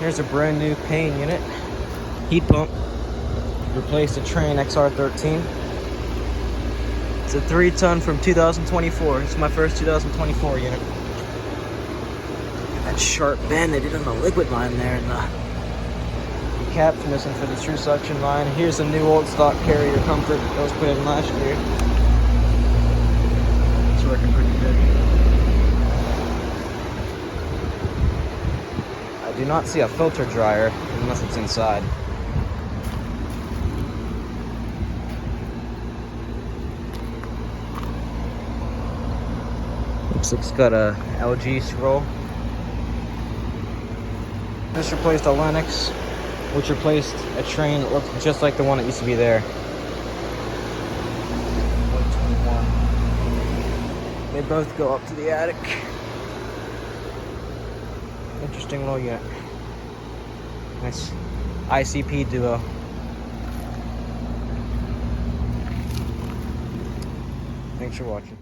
Here's a brand new Payne unit. Heat pump. Replaced a Trane XR13. It's a 3-ton from 2024. It's my first 2024 unit. That sharp bend they did on the liquid line there, and the cap's missing for the true suction line. Here's a new old stock carrier comfort that was put in last year. It's working pretty good. I do not see a filter dryer unless it's inside. Looks like it's got a LG scroll. This replaced a Lennox, which replaced a Trane that looks just like the one that used to be there. 121. They both go up to the attic. Interesting little unit. Nice ICP duo. Thanks for watching.